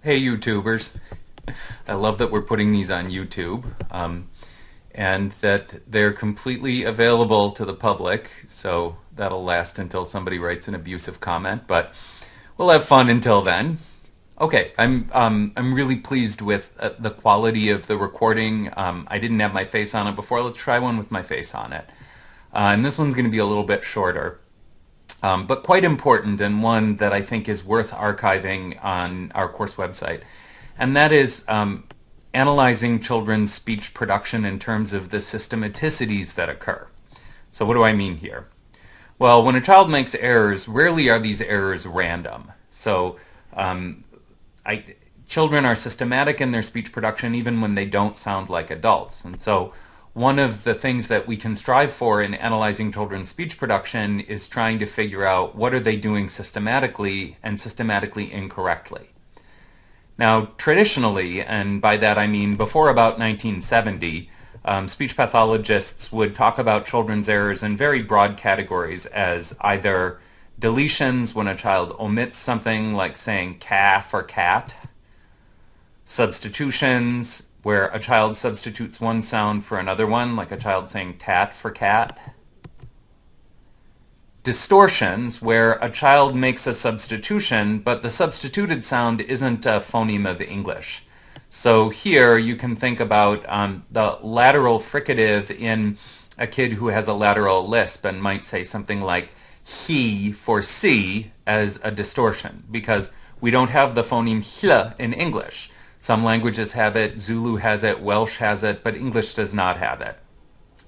Hey YouTubers. I love that we're putting these on YouTube and that they're completely available to the public, so that'll last until somebody writes an abusive comment, but we'll have fun until then. Okay, I'm really pleased with the quality of the recording. I didn't have my face on it before. Let's try one with my face on it. And this one's going to be a little bit shorter, but quite important, and one that I think is worth archiving on our course website. And that is analyzing children's speech production in terms of the systematicities that occur. So what do I mean here? Well, when a child makes errors, rarely are these errors random. So um, children are systematic in their speech production even when they don't sound like adults. And so one of the things that we can strive for in analyzing children's speech production is trying to figure out what are they doing systematically and systematically incorrectly. Now, traditionally, and by that I mean before about 1970, speech pathologists would talk about children's errors in very broad categories as either deletions when a child omits something like saying calf or cat, substitutions where a child substitutes one sound for another one, like a child saying tat for cat, distortions where a child makes a substitution, but the substituted sound isn't a phoneme of English. So here you can think about the lateral fricative in a kid who has a lateral lisp and might say something like he for C as a distortion, because we don't have the phoneme hl in English. Some languages have it, Zulu has it, Welsh has it, but English does not have it.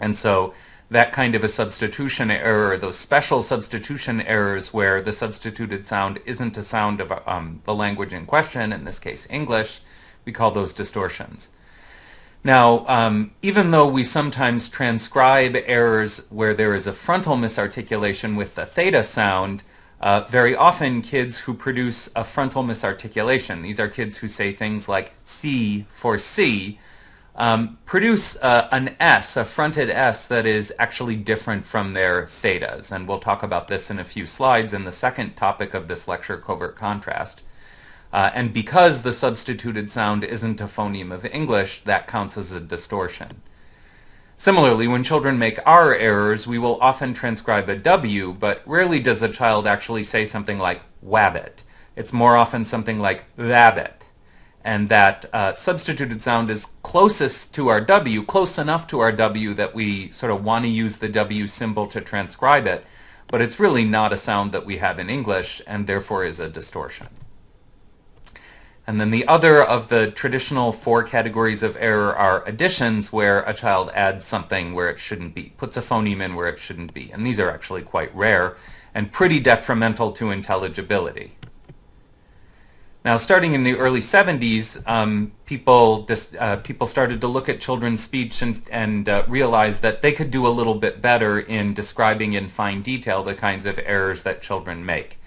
And so that kind of a substitution error, those special substitution errors where the substituted sound isn't a sound of the language in question, in this case English, we call those distortions. Now, even though we sometimes transcribe errors where there is a frontal misarticulation with the theta sound, very often kids who produce a frontal misarticulation, these are kids who say things like "thee" for C, produce an S, a fronted S, that is actually different from their thetas. And we'll talk about this in a few slides in the second topic of this lecture, covert contrast. And because the substituted sound isn't a phoneme of English, that counts as a distortion. Similarly, when children make R errors, we will often transcribe a W, but rarely does a child actually say something like wabbit. It's more often something like vabbit. And that substituted sound is closest to our W, close enough to our W that we sort of want to use the W symbol to transcribe it, but it's really not a sound that we have in English and therefore is a distortion. And then the other of the traditional four categories of error are additions, where a child adds something where it shouldn't be, puts a phoneme in where it shouldn't be. And these are actually quite rare and pretty detrimental to intelligibility. Now, starting in the early 70s, people started to look at children's speech and realize that they could do a little bit better in describing in fine detail the kinds of errors that children make.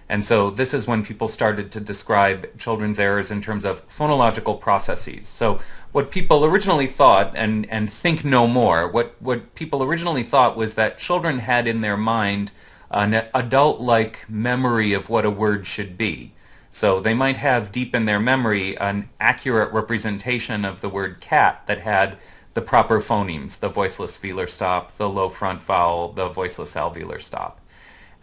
And so this is when people started to describe children's errors in terms of phonological processes. So what people originally thought, and think no more, what people originally thought was that children had in their mind an adult-like memory of what a word should be. So they might have deep in their memory an accurate representation of the word cat that had the proper phonemes, the voiceless velar stop, the low front vowel, the voiceless alveolar stop.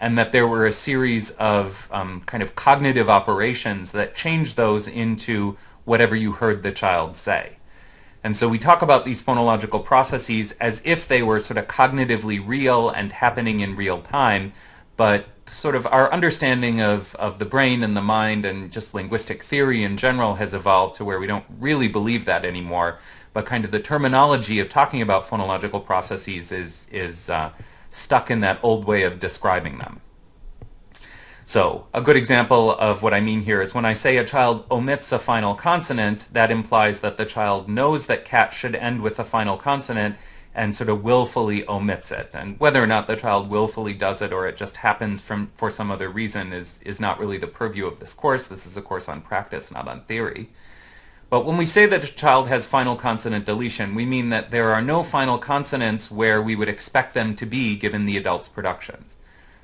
And that there were a series of kind of cognitive operations that changed those into whatever you heard the child say. And so we talk about these phonological processes as if they were sort of cognitively real and happening in real time, but sort of our understanding of the brain and the mind and just linguistic theory in general has evolved to where we don't really believe that anymore, but kind of the terminology of talking about phonological processes is stuck in that old way of describing them. So a good example of what I mean here is when I say a child omits a final consonant, that implies that the child knows that cat should end with a final consonant and sort of willfully omits it. And whether or not the child willfully does it or it just happens for some other reason is not really the purview of this course. This is a course on practice, not on theory. But when we say that a child has final consonant deletion, we mean that there are no final consonants where we would expect them to be given the adult's productions.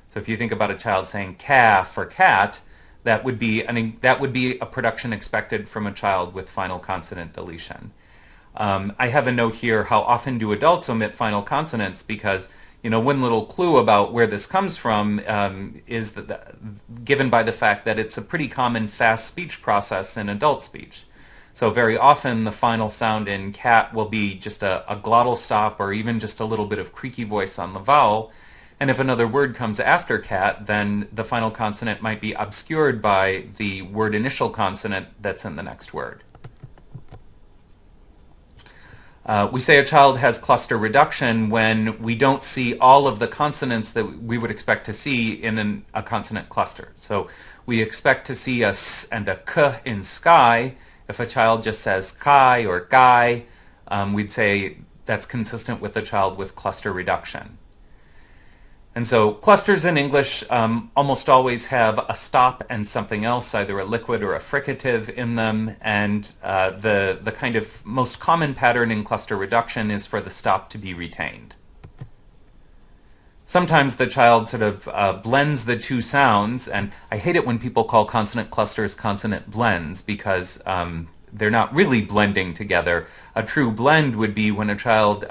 So if you think about a child saying calf or cat, That would be a production expected from a child with final consonant deletion. I have a note here, how often do adults omit final consonants? Because one little clue about where this comes from is given by the fact that it's a pretty common fast speech process in adult speech. So very often the final sound in cat will be just a glottal stop or even just a little bit of creaky voice on the vowel. And if another word comes after cat, then the final consonant might be obscured by the word initial consonant that's in the next word. We say a child has cluster reduction when we don't see all of the consonants that we would expect to see in a consonant cluster. So we expect to see a s and a k in sky. If a child just says kai or guy, we'd say that's consistent with a child with cluster reduction. And so clusters in English almost always have a stop and something else, either a liquid or a fricative in them, and the kind of most common pattern in cluster reduction is for the stop to be retained. Sometimes the child sort of blends the two sounds, and I hate it when people call consonant clusters consonant blends because they're not really blending together. A true blend would be when a child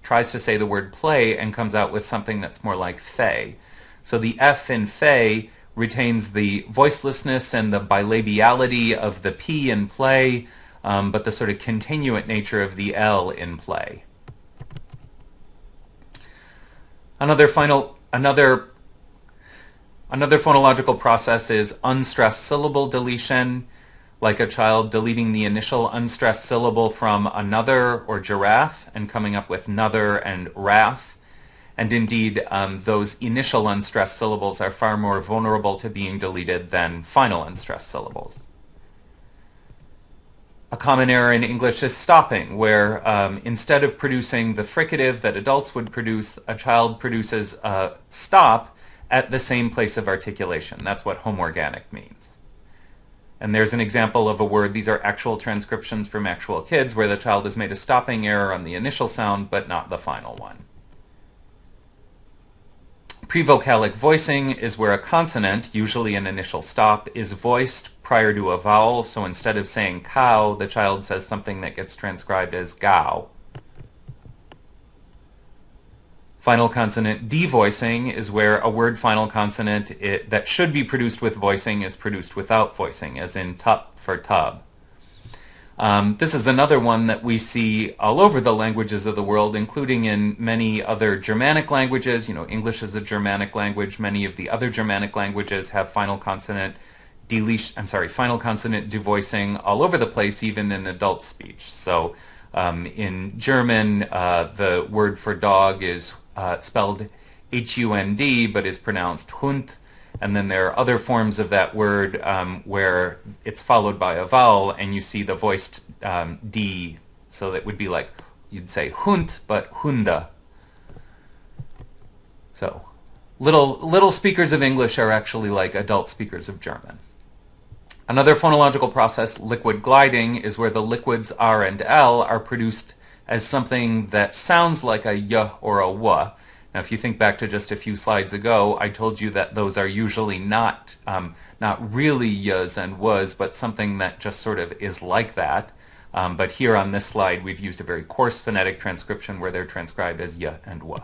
tries to say the word play and comes out with something that's more like fey. So the F in fey retains the voicelessness and the bilabiality of the P in play, but the sort of continuant nature of the L in play. Another phonological process is unstressed syllable deletion, like a child deleting the initial unstressed syllable from another or giraffe and coming up with nother and wrath. And indeed, those initial unstressed syllables are far more vulnerable to being deleted than final unstressed syllables. A common error in English is stopping, where instead of producing the fricative that adults would produce, a child produces a stop at the same place of articulation. That's what homoorganic means. And there's an example of a word, these are actual transcriptions from actual kids, where the child has made a stopping error on the initial sound, but not the final one. Prevocalic voicing is where a consonant, usually an initial stop, is voiced prior to a vowel. So instead of saying cow, the child says something that gets transcribed as gow. Final consonant devoicing is where a word final consonant that should be produced with voicing is produced without voicing, as in tup for tub. This is another one that we see all over the languages of the world, including in many other Germanic languages. English is a Germanic language. Many of the other Germanic languages have final consonant final consonant devoicing all over the place, even in adult speech. So in German, the word for dog is spelled H-U-N-D, but is pronounced Hund. And then there are other forms of that word where it's followed by a vowel, and you see the voiced D. So that would be like, you'd say Hund, but Hunde. So little speakers of English are actually like adult speakers of German. Another phonological process, liquid gliding, is where the liquids R and L are produced as something that sounds like a y or a w. Now, if you think back to just a few slides ago, I told you that those are usually not really y's and w's, but something that just sort of is like that. But here on this slide, we've used a very coarse phonetic transcription where they're transcribed as y and w.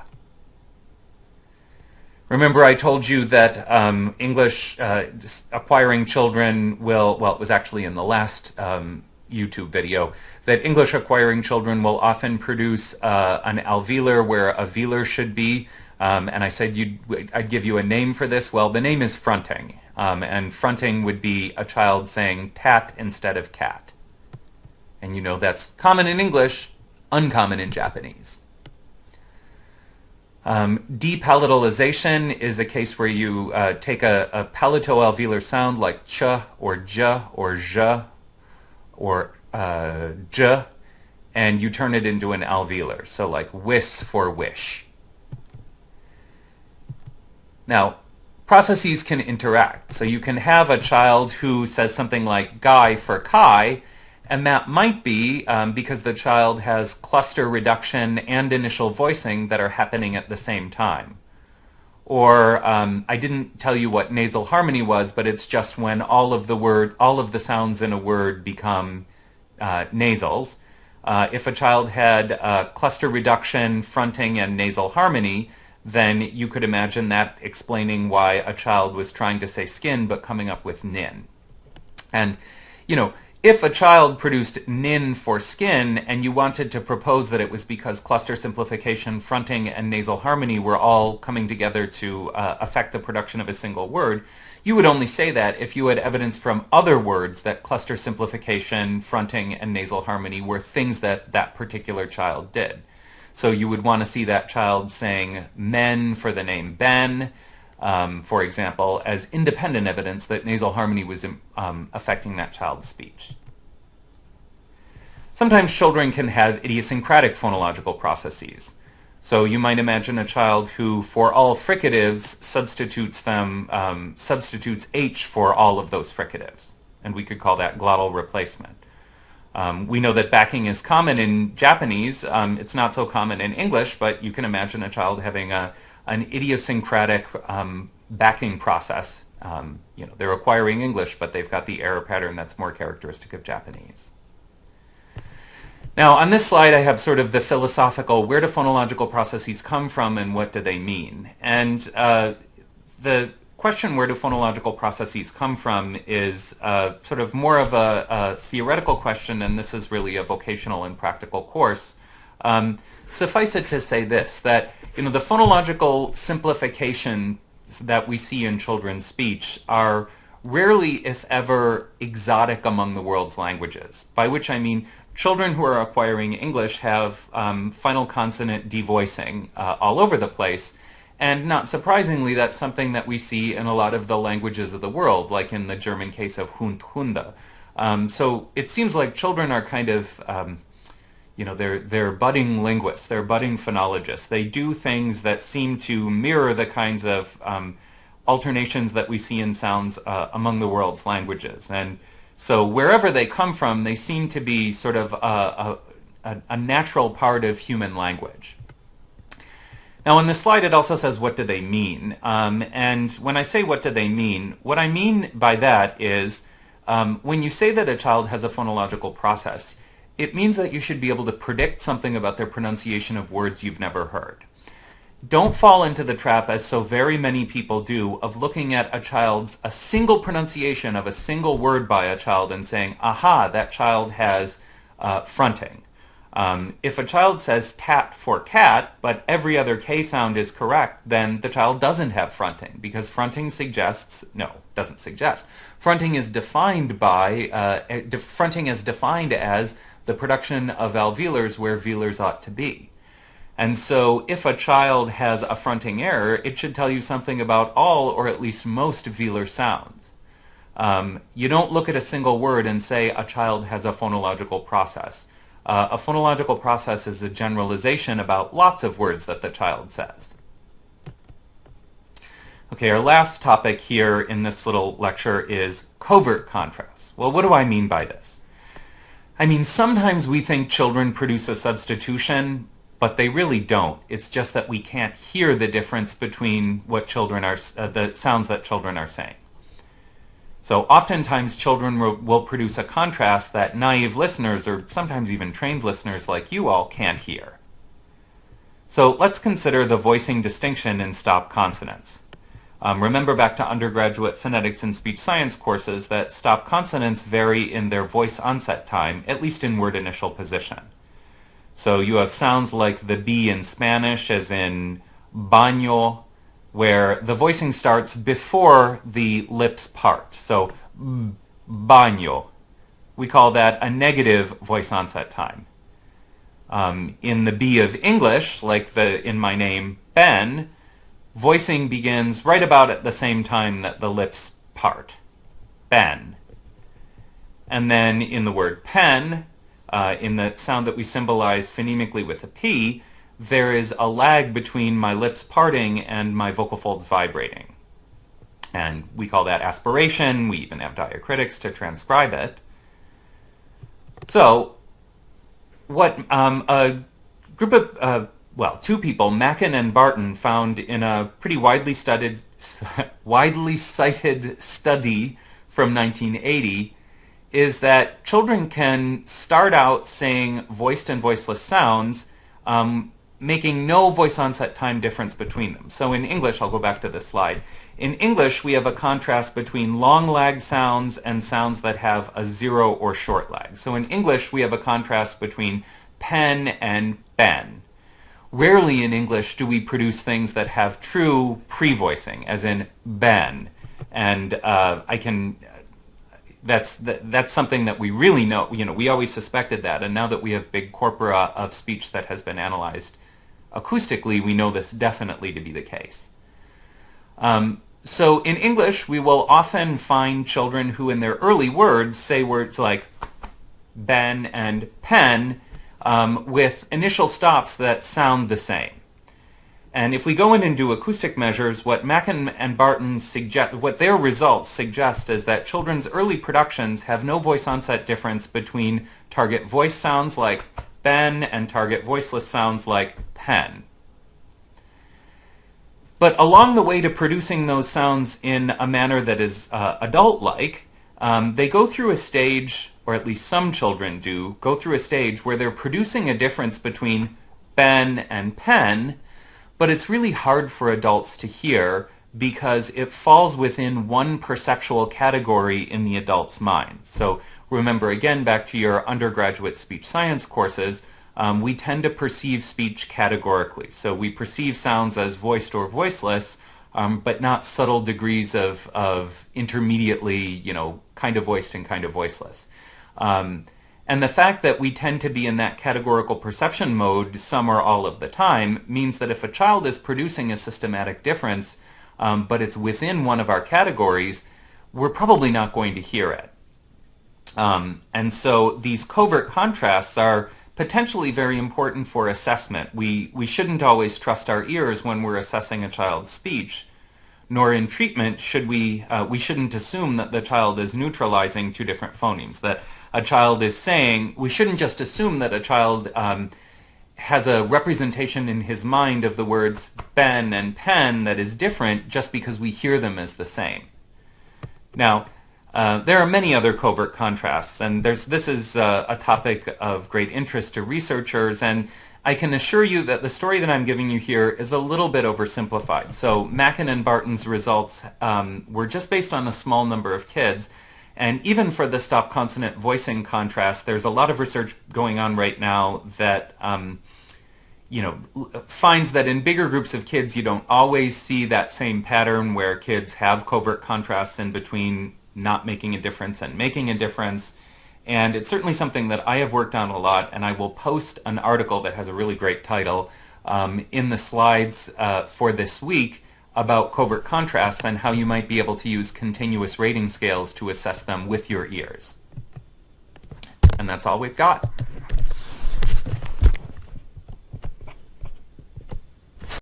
Remember, I told you that English acquiring children will, well, it was actually in the last YouTube video, that English acquiring children will often produce an alveolar where a velar should be, and I said I'd give you a name for this. Well, the name is fronting, and fronting would be a child saying tat instead of cat. And you know that's common in English, uncommon in Japanese. Depalatalization is a case where you take a palatoalveolar sound like ch or j or zh or j, and you turn it into an alveolar, so like wis for wish. Now, processes can interact, so you can have a child who says something like guy for kai, and that might be because the child has cluster reduction and initial voicing that are happening at the same time. Or I didn't tell you what nasal harmony was, but it's just when all of the sounds in a word become nasals. If a child had cluster reduction, fronting, and nasal harmony, then you could imagine that explaining why a child was trying to say skin but coming up with nin. And, if a child produced nin for skin and you wanted to propose that it was because cluster simplification, fronting, and nasal harmony were all coming together to affect the production of a single word, you would only say that if you had evidence from other words that cluster simplification, fronting, and nasal harmony were things that that particular child did. So you would want to see that child saying men for the name Ben, for example, as independent evidence that nasal harmony was affecting that child's speech. Sometimes children can have idiosyncratic phonological processes. So you might imagine a child who, for all fricatives, substitutes H for all of those fricatives. And we could call that glottal replacement. We know that backing is common in Japanese. It's not so common in English, but you can imagine a child having an idiosyncratic backing process. They're acquiring English, but they've got the error pattern that's more characteristic of Japanese. Now, on this slide, I have sort of the philosophical, where do phonological processes come from and what do they mean? And the question, where do phonological processes come from, is sort of more of a theoretical question, and this is really a vocational and practical course. Suffice it to say this, that the phonological simplification that we see in children's speech are rarely, if ever, exotic among the world's languages, by which I mean children who are acquiring English have final consonant devoicing all over the place, and not surprisingly, that's something that we see in a lot of the languages of the world, like in the German case of Hund, Hunde. So it seems like children are kind of they're budding linguists, they're budding phonologists. They do things that seem to mirror the kinds of alternations that we see in sounds among the world's languages. And so wherever they come from, they seem to be sort of a natural part of human language. Now on this slide it also says, what do they mean? And when I say what do they mean, what I mean by that is when you say that a child has a phonological process, it means that you should be able to predict something about their pronunciation of words you've never heard. Don't fall into the trap, as so very many people do, of looking at a single pronunciation of a single word by a child and saying, aha, that child has fronting. If a child says tat for cat, but every other K sound is correct, then the child doesn't have fronting, because fronting doesn't suggest. Fronting is defined as the production of alveolars where velars ought to be. And so if a child has a fronting error, it should tell you something about all or at least most velar sounds. You don't look at a single word and say a child has a phonological process. A phonological process is a generalization about lots of words that the child says. Okay, our last topic here in this little lecture is covert contrasts. Well, what do I mean by this? I mean, sometimes we think children produce a substitution, but they really don't. It's just that we can't hear the difference between what children are, the sounds that children are saying. So oftentimes children will produce a contrast that naive listeners, or sometimes even trained listeners like you all, can't hear. So let's consider the voicing distinction in stop consonants. Remember back to undergraduate phonetics and speech science courses that stop consonants vary in their voice onset time, at least in word initial position. So you have sounds like the B in Spanish, as in baño, where the voicing starts before the lips part. So baño. We call that a negative voice onset time. In the B of English, like in my name, Ben, voicing begins right about at the same time that the lips part. Ben. And then in the word pen, in the sound that we symbolize phonemically with a P, there is a lag between my lips parting and my vocal folds vibrating. And we call that aspiration. We even have diacritics to transcribe it. So what a group of well, two people, Mackin and Barton, found in a pretty widely cited study from 1980 is that children can start out saying voiced and voiceless sounds, making no voice onset time difference between them. So in English, I'll go back to this slide. In English, we have a contrast between long lag sounds and sounds that have a zero or short lag. So in English, we have a contrast between pen and ben. Rarely in English do we produce things that have true pre-voicing, as in ben. And that's something that we really know. We always suspected that, and now that we have big corpora of speech that has been analyzed acoustically, we know this definitely to be the case. So in English, we will often find children who in their early words say words like ben and pen, with initial stops that sound the same. And if we go in and do acoustic measures, what Mackin and Barton suggest, what their results suggest is that children's early productions have no voice onset difference between target voice sounds like ben and target voiceless sounds like pen. But along the way to producing those sounds in a manner that is adult-like, they go through a stage, or at least some children do, go through a stage where they're producing a difference between ben and pen, but it's really hard for adults to hear because it falls within one perceptual category in the adult's mind. So remember, again, back to your undergraduate speech science courses, we tend to perceive speech categorically. So we perceive sounds as voiced or voiceless, but not subtle degrees of intermediately, kind of voiced and kind of voiceless. And the fact that we tend to be in that categorical perception mode some or all of the time means that if a child is producing a systematic difference, but it's within one of our categories, we're probably not going to hear it. And so these covert contrasts are potentially very important for assessment. We shouldn't always trust our ears when we're assessing a child's speech, nor in treatment should we shouldn't assume that the child is neutralizing two different phonemes, that a child is saying, we shouldn't just assume that a child has a representation in his mind of the words ben and pen that is different just because we hear them as the same. Now, there are many other covert contrasts, and this is a topic of great interest to researchers, and I can assure you that the story that I'm giving you here is a little bit oversimplified. So Mackin and Barton's results were just based on a small number of kids, and even for the stop consonant voicing contrast, there's a lot of research going on right now that finds that in bigger groups of kids you don't always see that same pattern where kids have covert contrasts in between not making a difference and making a difference. And it's certainly something that I have worked on a lot, and I will post an article that has a really great title in the slides for this week about covert contrasts and how you might be able to use continuous rating scales to assess them with your ears. And that's all we've got.